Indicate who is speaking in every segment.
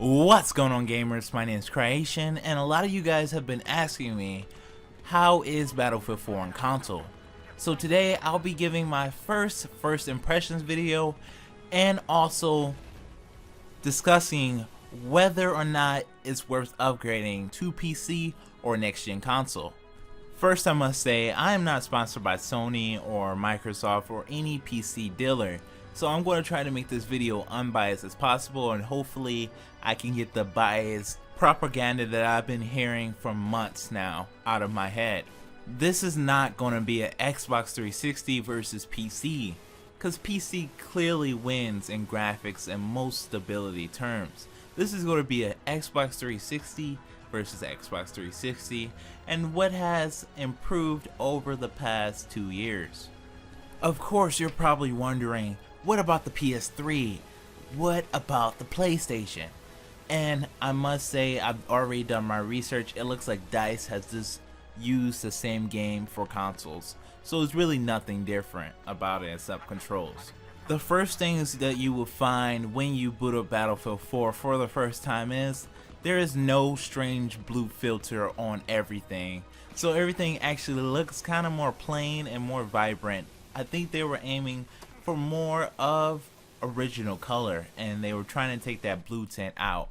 Speaker 1: What's going on, gamers? My name is Creation, and a lot of you guys have been asking me, how is Battlefield 4 on console? So today I'll be giving my first impressions video and also discussing whether or not it's worth upgrading to PC or next gen console. First, I must say I am not sponsored by Sony or Microsoft or any PC dealer. So I'm going to try to make this video unbiased as possible, and hopefully I can get the biased propaganda that I've been hearing for months now out of my head. This is not going to be an Xbox 360 versus PC, because PC clearly wins in graphics and most stability terms. This is going to be an Xbox 360 versus Xbox 360 and what has improved over the past 2 years. Of course, you're probably wondering, what about the PS3? What about the PlayStation? And I must say, I've already done my research. It looks like DICE has just used the same game for consoles, so it's really nothing different about it except controls. The first things that you will find when you boot up Battlefield 4 for the first time is there is no strange blue filter on everything, so everything actually looks kind of more plain and more vibrant. I think they were aiming for more of original color, and they were trying to take that blue tint out.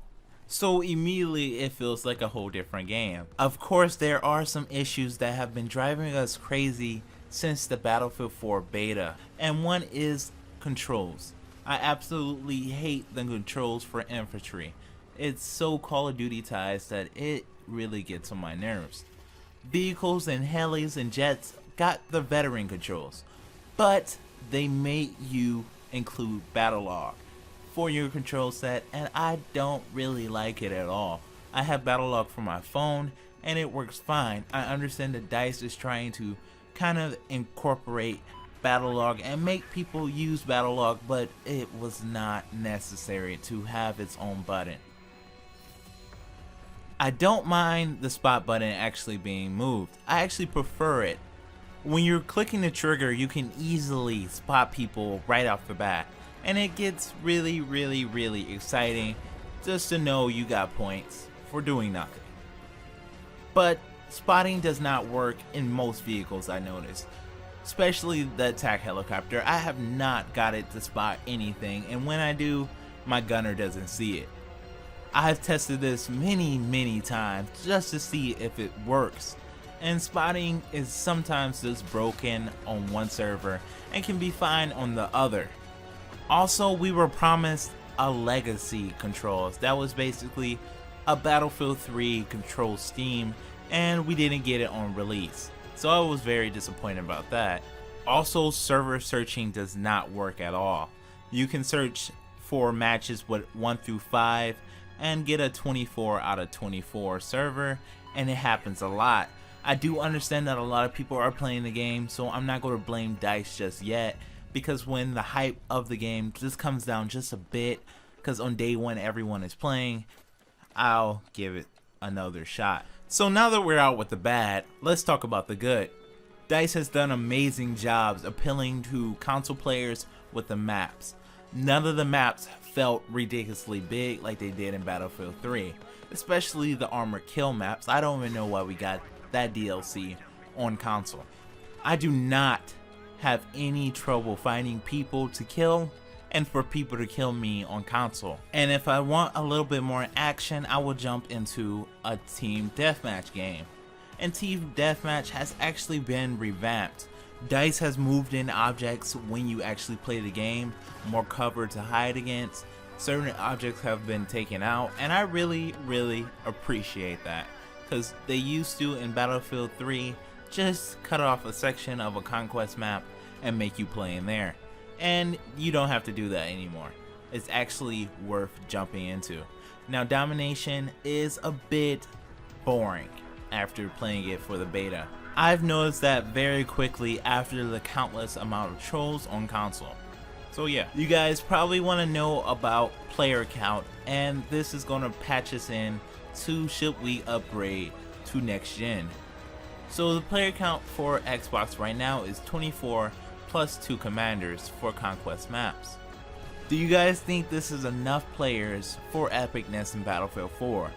Speaker 1: So immediately it feels like a whole different game. Of course, there are some issues that have been driving us crazy since the Battlefield 4 beta, and one is controls. I absolutely hate the controls for infantry. It's so Call of Duty ties that it really gets on my nerves. Vehicles and helis and jets got the veteran controls, but they made you include battle log for your control set, and I don't really like it at all. I have battle log for my phone and it works fine. I understand that DICE is trying to kind of incorporate battle log and make people use battle log, but it was not necessary to have its own button. I don't mind the spot button actually being moved. I actually prefer it. When you're clicking the trigger, you can easily spot people right off the bat, and it gets really exciting just to know you got points for doing nothing. But spotting does not work in most vehicles, I noticed, especially the attack helicopter. I have not got it to spot anything, and when I do, my gunner doesn't see it. I've tested this many times just to see if it works, and spotting is sometimes just broken on one server and can be fine on the other. Also, we were promised a legacy controls. That was basically a Battlefield 3 control scheme, and we didn't get it on release, so I was very disappointed about that. Also, server searching does not work at all. You can search for matches with 1 through 5 and get a 24 out of 24 server, and it happens a lot. I do understand that a lot of people are playing the game, so I'm not going to blame DICE just yet, because when the hype of the game just comes down just a bit, because on day one everyone is playing, I'll give it another shot. So now that we're out with the bad, let's talk about the good. DICE has done amazing jobs appealing to console players with the maps. None of the maps felt ridiculously big like they did in Battlefield 3, especially the armored kill maps. I don't even know why we got that DLC on console. I do not have any trouble finding people to kill and for people to kill me on console. And if I want a little bit more action, I will jump into a team deathmatch game. And team deathmatch has actually been revamped. DICE has moved in objects when you actually play the game, more cover to hide against. Certain objects have been taken out, and I really appreciate that, because they used to in Battlefield 3 just cut off a section of a conquest map and make you play in there, and you don't have to do that anymore. It's actually worth jumping into. Now, domination is a bit boring after playing it for the beta. I've noticed that very quickly after the countless amount of trolls on console. So yeah, you guys probably want to know about player count, and this is going to patch us in to should we upgrade to next gen. So the player count for Xbox right now is 24 plus 2 commanders for conquest maps. Do you guys think this is enough players for epicness in Battlefield 4?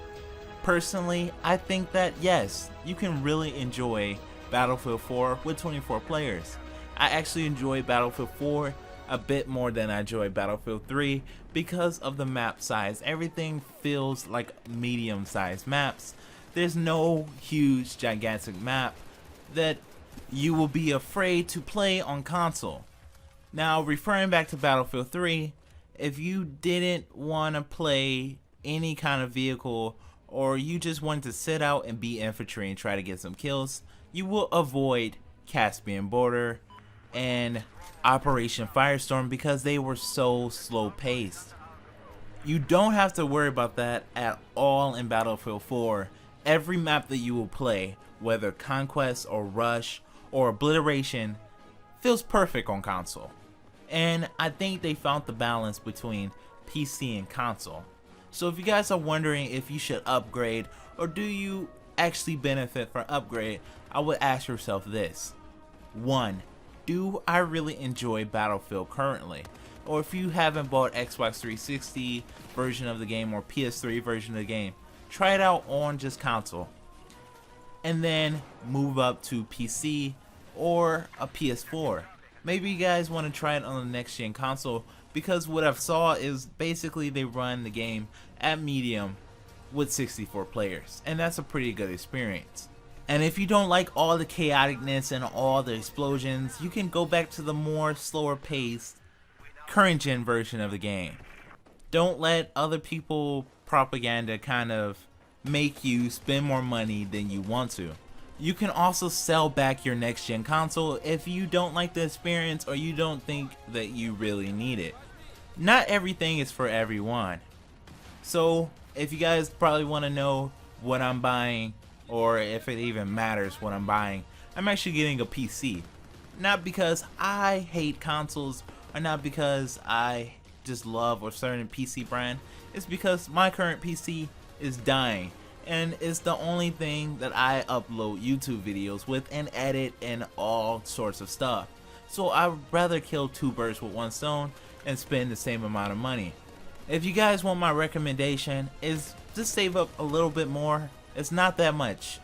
Speaker 1: Personally, I think that yes, you can really enjoy Battlefield 4 with 24 players. I actually enjoy Battlefield 4 a bit more than I enjoy Battlefield 3 because of the map size. Everything feels like medium-sized maps. There's no huge gigantic map that you will be afraid to play on console. Now, referring back to Battlefield 3, if you didn't want to play any kind of vehicle, or you just wanted to sit out and be infantry and try to get some kills, you will avoid Caspian Border and Operation Firestorm because they were so slow paced. You don't have to worry about that at all in Battlefield 4. Every map that you will play, whether Conquest or Rush or Obliteration, feels perfect on console. And I think they found the balance between PC and console. So if you guys are wondering if you should upgrade or do you actually benefit from upgrade, I would ask yourself this. 1. Do I really enjoy Battlefield currently? Or if you haven't bought Xbox 360 version of the game or PS3 version of the game, try it out on just console. And then move up to PC or a PS4. Maybe you guys want to try it on the next gen console, because what I've saw is basically they run the game at medium with 64 players, and that's a pretty good experience. And if you don't like all the chaoticness and all the explosions, you can go back to the more slower paced current gen version of the game. Don't let other people propaganda kind of make you spend more money than you want to. You can also sell back your next gen console if you don't like the experience or you don't think that you really need it. Not everything is for everyone. So if you guys probably want to know what I'm buying, or if it even matters what I'm buying, I'm actually getting a PC. Not because I hate consoles or not because I just love a certain PC brand. It's because my current PC is dying. And it's the only thing that I upload YouTube videos with and edit and all sorts of stuff. So I'd rather kill 2 birds with 1 stone and spend the same amount of money. If you guys want my recommendation, is just save up a little bit more. It's not that much.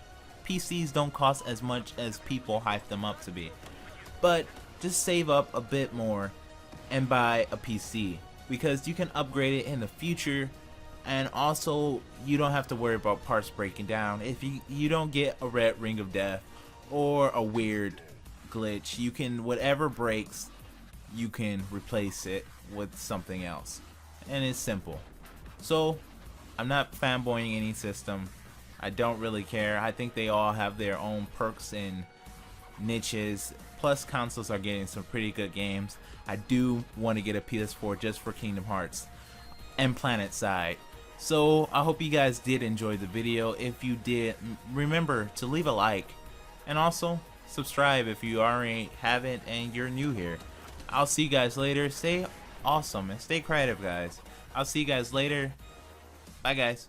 Speaker 1: PCs don't cost as much as people hype them up to be. But just save up a bit more and buy a PC, because you can upgrade it in the future. And also, you don't have to worry about parts breaking down. If you don't get a red ring of death or a weird glitch, you can, whatever breaks, you can replace it with something else. And it's simple. So, I'm not fanboying any system. I don't really care. I think they all have their own perks and niches. Plus, consoles are getting some pretty good games. I do want to get a PS4 just for Kingdom Hearts and PlanetSide. So I hope you guys did enjoy the video. If you did, remember to leave a like and also subscribe if you already haven't and you're new here. I'll see you guys later. Stay awesome and stay creative, guys. I'll see you guys later. Bye, guys.